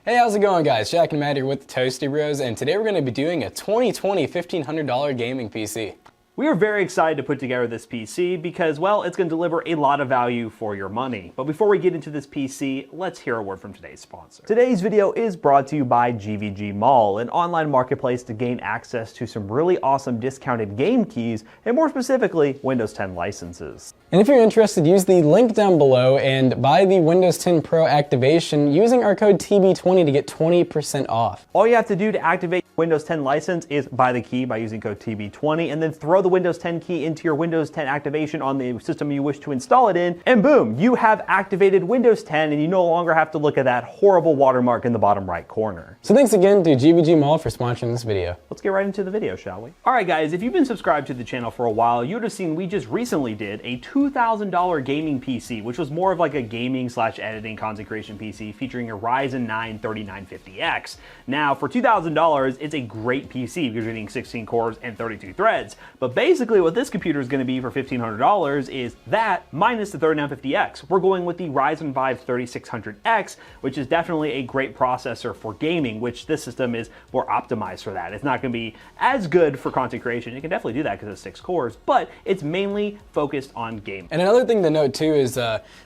Hey, how's it going, guys? Jack and Matt here with the Toasty Bros, and today we're going to be doing a 2020 $1,500 gaming PC. We are very excited to put together this PC because, well, it's going to deliver a lot of value for your money. But before we get into this PC, let's hear a word from today's sponsor. Today's video is brought to you by GVGMall, an online marketplace to gain access to some really awesome discounted game keys, and more specifically, Windows 10 licenses. And if you're interested, use the link down below and buy the Windows 10 Pro activation using our code TB20 to get 20% off. All you have to do to activate Windows 10 license is buy the key by using code TB20 and then throw the Windows 10 key into your Windows 10 activation on the system you wish to install it in, and boom, you have activated Windows 10 and you no longer have to look at that horrible watermark in the bottom right corner. So thanks again to GVGMall for sponsoring this video. Let's get right into the video, shall we? Alright guys, if you've been subscribed to the channel for a while, you would have seen we just recently did a $2,000 gaming PC, which was more of like a gaming / editing content creation PC featuring a Ryzen 9 3950X. Now for $2,000, it's a great PC because you're getting 16 cores and 32 threads, but basically what this computer is going to be for $1,500 is that minus the 3950X. We're going with the Ryzen 5 3600X, which is definitely a great processor for gaming, which this system is more optimized for that. It's not going to be as good for content creation. It can definitely do that because it's 6 cores, but it's mainly focused on gaming. And another thing to note too is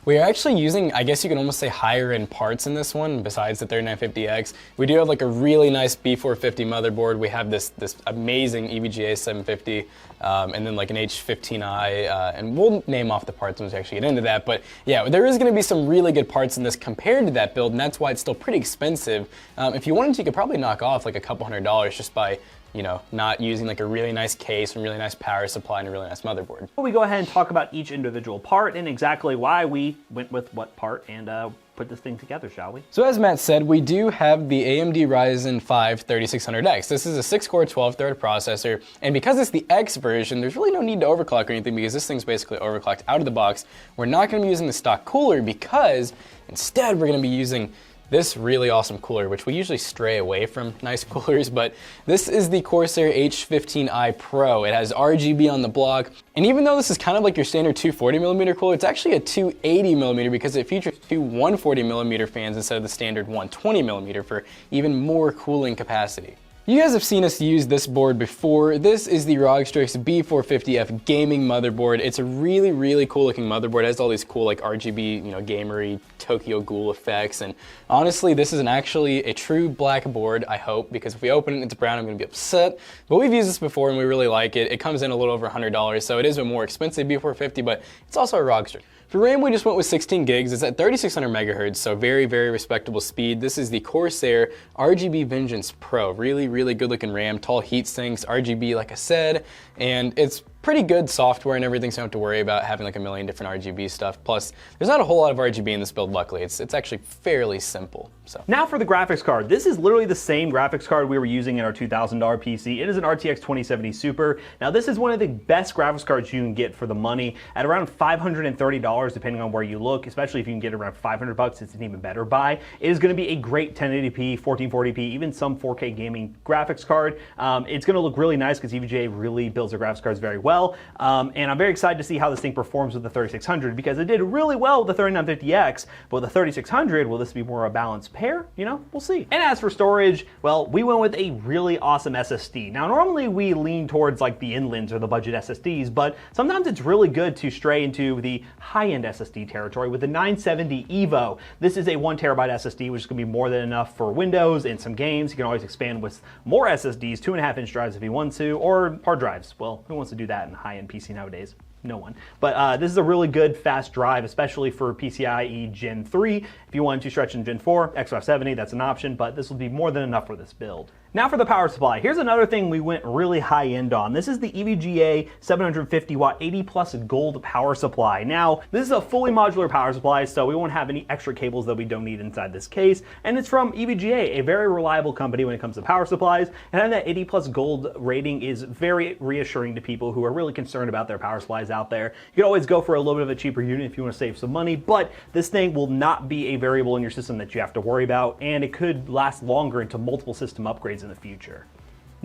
we are actually using, I guess you can almost say, higher end parts in this one besides the 3950X. We do have like a really nice B450 motherboard. We have this amazing EVGA 750 and then like an H115i, and we'll name off the parts once we actually get into that. But yeah, there is going to be some really good parts in this compared to that build, and that's why it's still pretty expensive. If you wanted to, you could probably knock off like a couple $100 just by, you know, not using like a really nice case and really nice power supply and a really nice motherboard. We go ahead and talk about each individual part and exactly why we went with what part and put this thing together, shall we? So as Matt said, we do have the AMD Ryzen 5 3600X. This is a 6-core 12-thread processor, and because it's the X version, there's really no need to overclock or anything because this thing's basically overclocked out of the box. We're not going to be using the stock cooler because instead we're going to be using this really awesome cooler, which we usually stray away from nice coolers, but this is the Corsair H115i Pro. It has RGB on the block, and even though this is kind of like your standard 240mm cooler, it's actually a 280mm because it features two 140mm fans instead of the standard 120mm for even more cooling capacity. You guys have seen us use this board before. This is the Strix B450F gaming motherboard. It's a really, really cool looking motherboard. It has all these cool like RGB, you know, gamery Tokyo Ghoul effects. And honestly, this is actually a true black board, I hope, because if we open it and it's brown, I'm gonna be upset. But we've used this before and we really like it. It comes in a little over $100, so it is a more expensive B450, but it's also a Strix. For RAM, we just went with 16 gigs. It's at 3600 megahertz, so very, very respectable speed. This is the Corsair RGB Vengeance Pro. Really, really good looking RAM, tall heat sinks, RGB like I said, and it's pretty good software and everything, so you don't have to worry about having like a million different RGB stuff. Plus, there's not a whole lot of RGB in this build, luckily. It's actually fairly simple. So now for the graphics card. This is literally the same graphics card we were using in our $2,000 PC. It is an RTX 2070 Super. Now this is one of the best graphics cards you can get for the money at around $530, depending on where you look, especially if you can get around 500 bucks, it's an even better buy. It is going to be a great 1080p, 1440p, even some 4K gaming graphics card. It's going to look really nice because EVGA really builds their graphics cards very well. And I'm very excited to see how this thing performs with the 3600 because it did really well with the 3950X, but with the 3600, will this be more a balanced pair? You know, we'll see. And as for storage, well, we went with a really awesome SSD. Now, normally we lean towards like the Inlands or the budget SSDs, but sometimes it's really good to stray into the high-end SSD territory with the 970 EVO. This is a 1 terabyte SSD, which is going to be more than enough for Windows and some games. You can always expand with more SSDs, 2.5-inch drives if you want to, or hard drives. Well, who wants to do that in a high-end PC nowadays? No one. But this is a really good fast drive, especially for PCIe Gen 3. If you want to stretch in Gen 4, X570, that's an option, but this will be more than enough for this build. Now for the power supply. Here's another thing we went really high end on. This is the EVGA 750 watt 80 plus gold power supply. Now, this is a fully modular power supply, so we won't have any extra cables that we don't need inside this case. And it's from EVGA, a very reliable company when it comes to power supplies. And having that 80 plus gold rating is very reassuring to people who are really concerned about their power supplies out there. You can always go for a little bit of a cheaper unit if you want to save some money, but this thing will not be a variable in your system that you have to worry about, and it could last longer into multiple system upgrades in the future.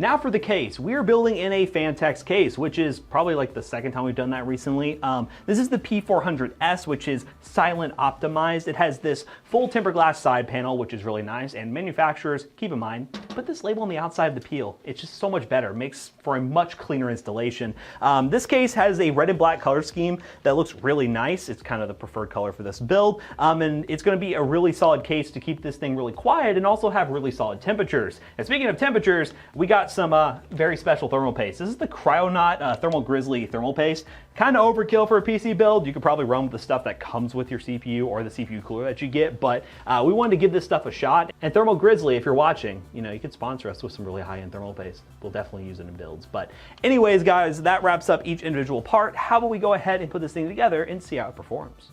Now for the case, we are building in a Phanteks case, which is probably like the second time we've done that recently. This is the P400S, which is silent optimized. It has this full tempered glass side panel, which is really nice, and manufacturers, keep in mind, put this label on the outside of the peel. It's just so much better, makes for a much cleaner installation. This case has a red and black color scheme that looks really nice. It's kind of the preferred color for this build, and it's gonna be a really solid case to keep this thing really quiet and also have really solid temperatures. And speaking of temperatures, we got some very special thermal paste. This is the Cryonaut Thermal Grizzly thermal paste. Kind of overkill for a PC build. You could probably run with the stuff that comes with your CPU or the CPU cooler that you get, but we wanted to give this stuff a shot. And Thermal Grizzly, if you're watching, you know, you could sponsor us with some really high-end thermal paste. We'll definitely use it in builds. But anyways, guys, that wraps up each individual part. How about we go ahead and put this thing together and see how it performs?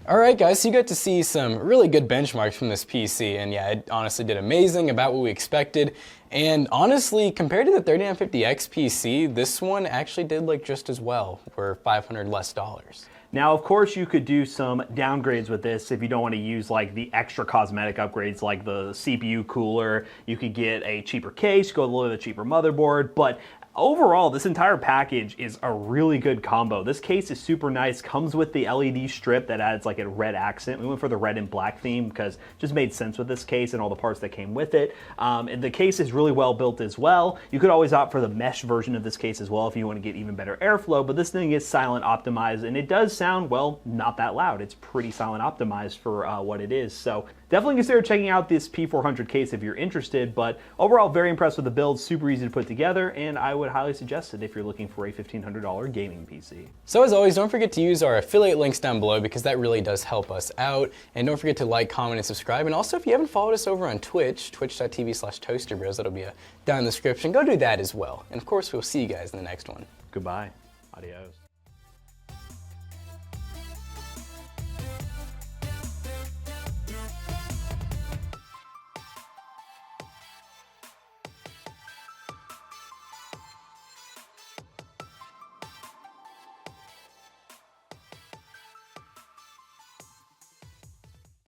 Alright guys, so you got to see some really good benchmarks from this PC, and yeah, it honestly did amazing, about what we expected. And honestly, compared to the 3950X PC, this one actually did like just as well for $500 less. Now, of course, you could do some downgrades with this if you don't want to use like the extra cosmetic upgrades like the CPU cooler. You could get a cheaper case, go a little bit cheaper motherboard, but overall, this entire package is a really good combo. This case is super nice, comes with the LED strip that adds like a red accent. We went for the red and black theme because it just made sense with this case and all the parts that came with it. And the case is really well built as well. You could always opt for the mesh version of this case as well if you want to get even better airflow, but this thing is silent optimized and it does sound, well, not that loud. It's pretty silent optimized for what it is. So definitely consider checking out this P400 case if you're interested, but overall very impressed with the build, super easy to put together, and I would highly suggest it if you're looking for a $1,500 gaming PC. So as always, don't forget to use our affiliate links down below because that really does help us out. And don't forget to like, comment, and subscribe. And also, if you haven't followed us over on Twitch, twitch.tv/toasterbros, that'll be down in the description. Go do that as well. And of course, we'll see you guys in the next one. Goodbye. Adios.